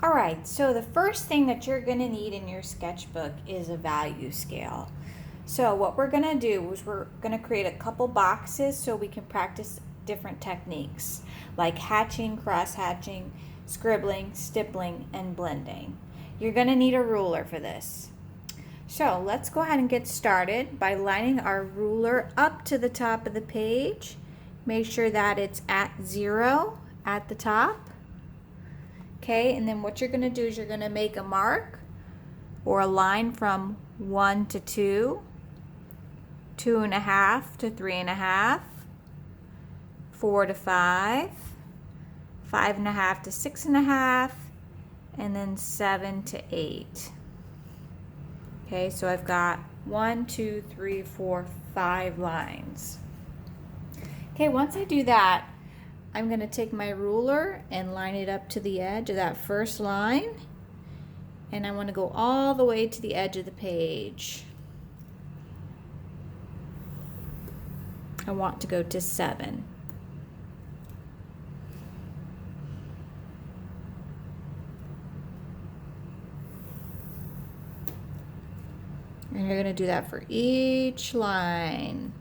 All right, so the first thing that you're going to need in your sketchbook is a value scale. So what we're going to do is we're going to create a couple boxes so we can practice different techniques like hatching, cross-hatching, scribbling, stippling, and blending. You're going to need a ruler for this. So let's go ahead and get started by lining our ruler up to the top of the page. Make sure that it's at 0 at the top. Okay, and then what you're going to do is you're going to make a mark or a line from 1 to 2, 2.5 to 3.5, 4 to 5, 5.5 to 6.5, and then 7 to 8. Okay, so I've got 1, 2, 3, 4, 5 lines. Okay, once I do that, I'm going to take my ruler and line it up to the edge of that first line, and I want to go all the way to the edge of the page. I want to go to 7. And you're going to do that for each line.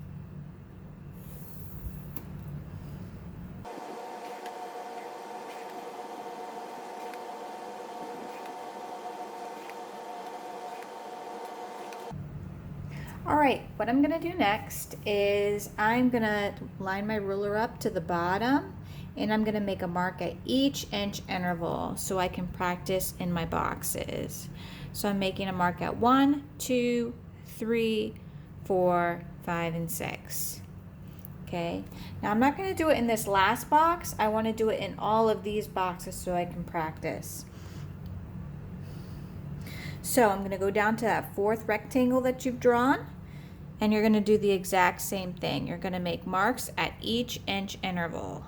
All right, what I'm going to do next is I'm going to line my ruler up to the bottom, and I'm going to make a mark at each inch interval so I can practice in my boxes. So I'm making a mark at 1, 2, 3, 4, 5, and 6. Okay, now I'm not going to do it in this last box. I want to do it in all of these boxes so I can practice. So I'm going to go down to that fourth rectangle that you've drawn, and you're going to do the exact same thing. You're going to make marks at each inch interval.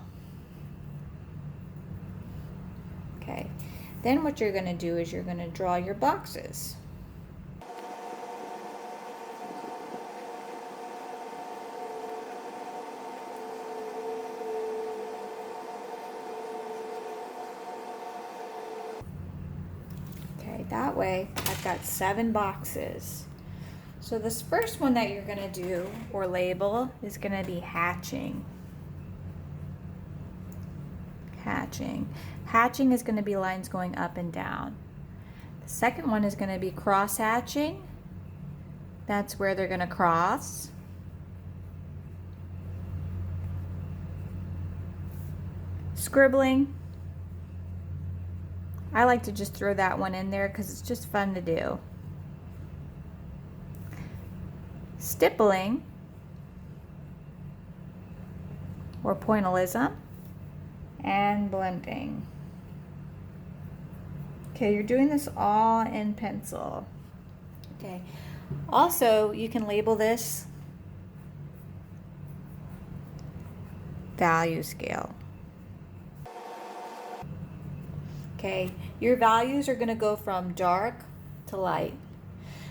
Okay, then what you're going to do is you're going to draw your boxes. Okay, that way I've got 7 boxes. So this first one that you're going to do or label is going to be hatching. Hatching is going to be lines going up and down. The second one is going to be cross hatching. That's where they're going to cross. Scribbling. I like to just throw that one in there because it's just fun to do. Stippling or pointillism, and blending. Okay, you're doing this all in pencil. Okay, also you can label this value scale. Okay, your values are going to go from dark to light.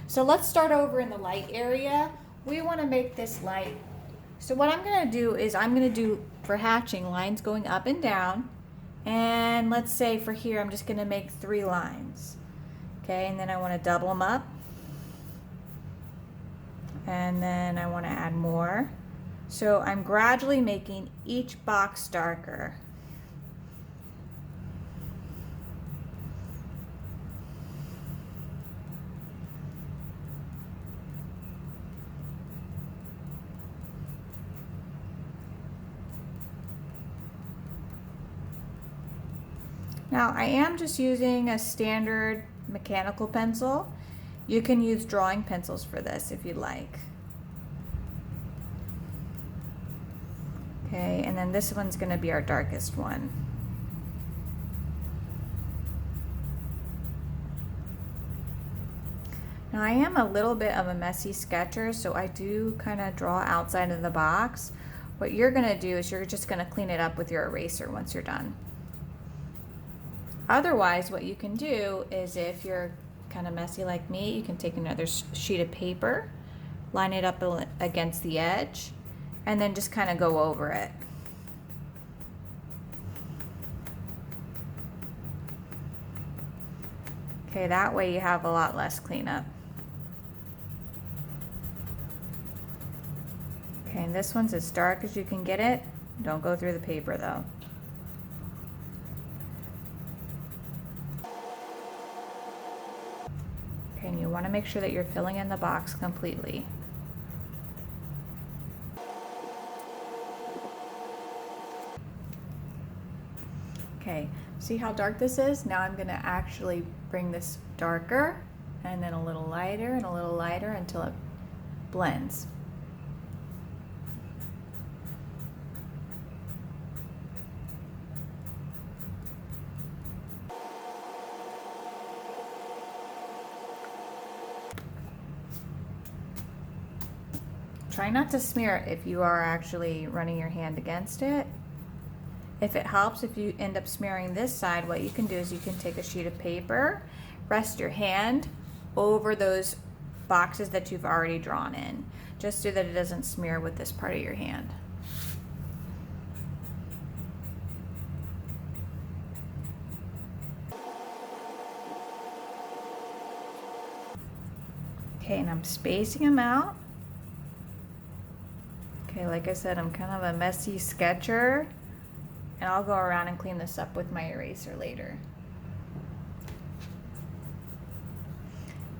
So let's start over in the light area. We want to make this light. So what I'm going to do is I'm going to do for hatching lines going up and down. And let's say for here I'm just going to make 3 lines. Okay, and then I want to double them up. And then I want to add more. So I'm gradually making each box darker. Now I am just using a standard mechanical pencil. You can use drawing pencils for this if you'd like. Okay, and then this one's going to be our darkest one. Now I am a little bit of a messy sketcher, so I do kind of draw outside of the box. What you're going to do is you're just going to clean it up with your eraser once you're done. Otherwise, what you can do is if you're kind of messy like me, you can take another sheet of paper, line it up against the edge, and then just kind of go over it. Okay, that way you have a lot less cleanup. Okay, and this one's as dark as you can get it. Don't go through the paper though. Okay, and you want to make sure that you're filling in the box completely. Okay, see how dark this is? Now I'm going to actually bring this darker and then a little lighter and a little lighter until it blends. Try not to smear it if you are actually running your hand against it. If it helps, if you end up smearing this side, what you can do is you can take a sheet of paper, rest your hand over those boxes that you've already drawn in, just so that it doesn't smear with this part of your hand. Okay, and I'm spacing them out. Okay, like I said, I'm kind of a messy sketcher. And I'll go around and clean this up with my eraser later.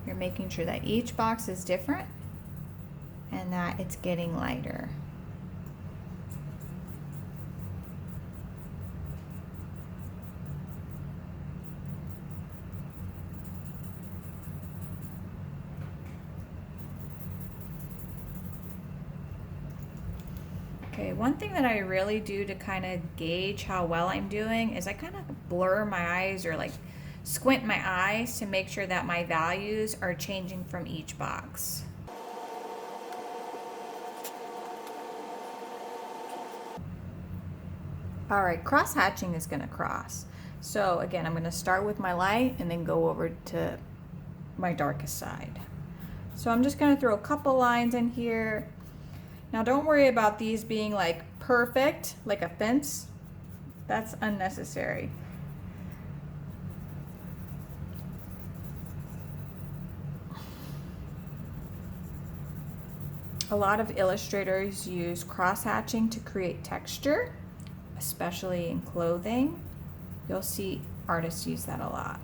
You're making sure that each box is different and that it's getting lighter. Okay, one thing that I really do to kind of gauge how well I'm doing is I kind of blur my eyes or like squint my eyes to make sure that my values are changing from each box. All right, cross hatching is going to cross. So again, I'm going to start with my light and then go over to my darkest side. So I'm just going to throw a couple lines in here. Now don't worry about these being like perfect, like a fence. That's unnecessary. A lot of illustrators use cross-hatching to create texture, especially in clothing. You'll see artists use that a lot.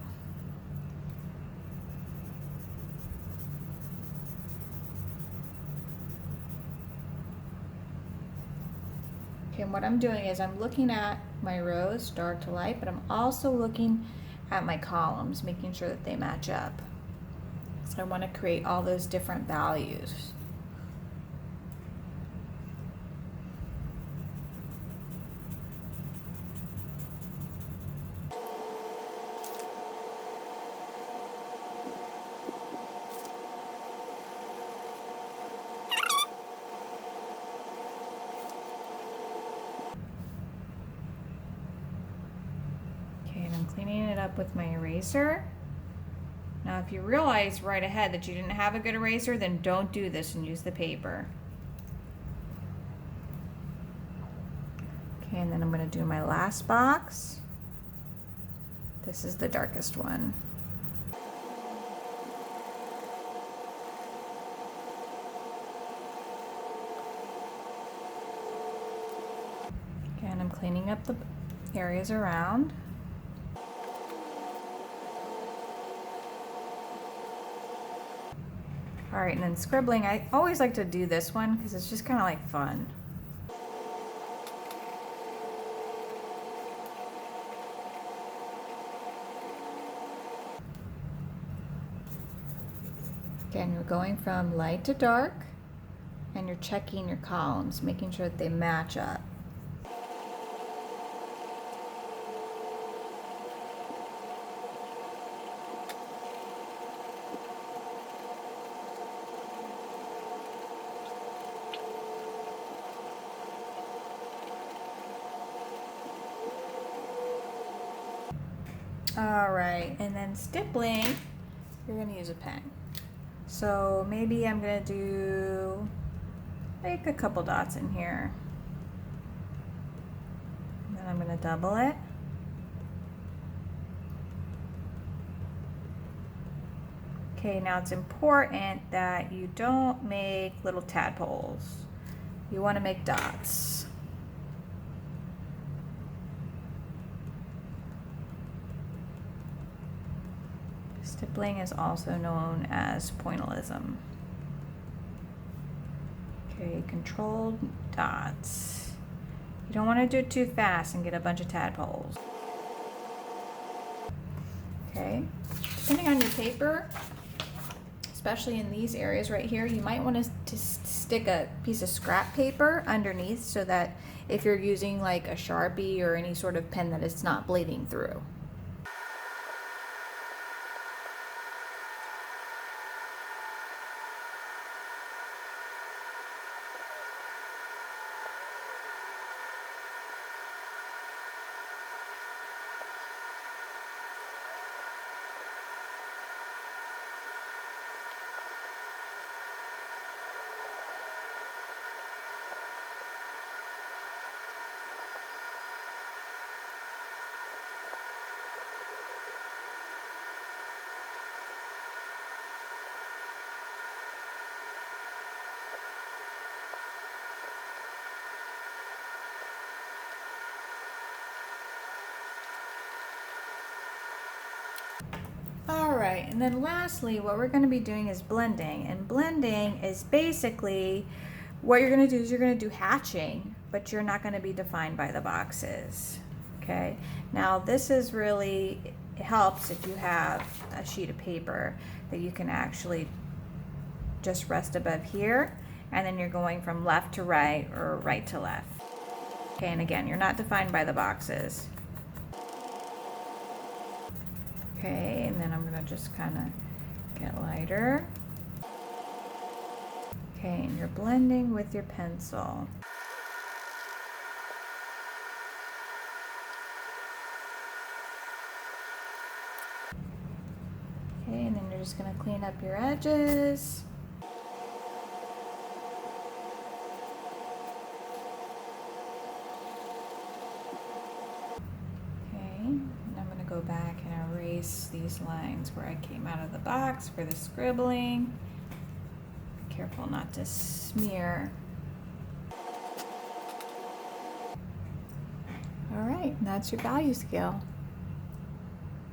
Okay, and what I'm doing is I'm looking at my rows, dark to light, but I'm also looking at my columns, making sure that they match up. So I want to create all those different values. And I'm cleaning it up with my eraser. Now if you realize right ahead that you didn't have a good eraser, then don't do this and use the paper. Okay, and then I'm going to do my last box. This is the darkest one. Okay, and I'm cleaning up the areas around. All right, and then scribbling, I always like to do this one because it's just kind of like fun. Again, you're going from light to dark and you're checking your columns, making sure that they match up. All right, and then stippling, you're gonna use a pen. So maybe I'm gonna do like a couple dots in here. And then I'm gonna double it. Okay, now it's important that you don't make little tadpoles. You want to make dots. Stippling is also known as pointillism. Okay, controlled dots. You don't want to do it too fast and get a bunch of tadpoles. Okay, depending on your paper, especially in these areas right here, you might want to stick a piece of scrap paper underneath so that if you're using like a Sharpie or any sort of pen that it's not bleeding through. All right, and then lastly, what we're going to be doing is blending. And blending is basically what you're going to do is you're going to do hatching, but you're not going to be defined by the boxes. Okay, now this is really, it helps if you have a sheet of paper that you can actually just rest above here, and then you're going from left to right or right to left. Okay, and again, you're not defined by the boxes. Okay, and then I'm gonna just kind of get lighter. Okay, and you're blending with your pencil. Okay, and then you're just gonna clean up your edges. Go back and erase these lines where I came out of the box for the scribbling. Careful not to smear. All right, that's your value scale.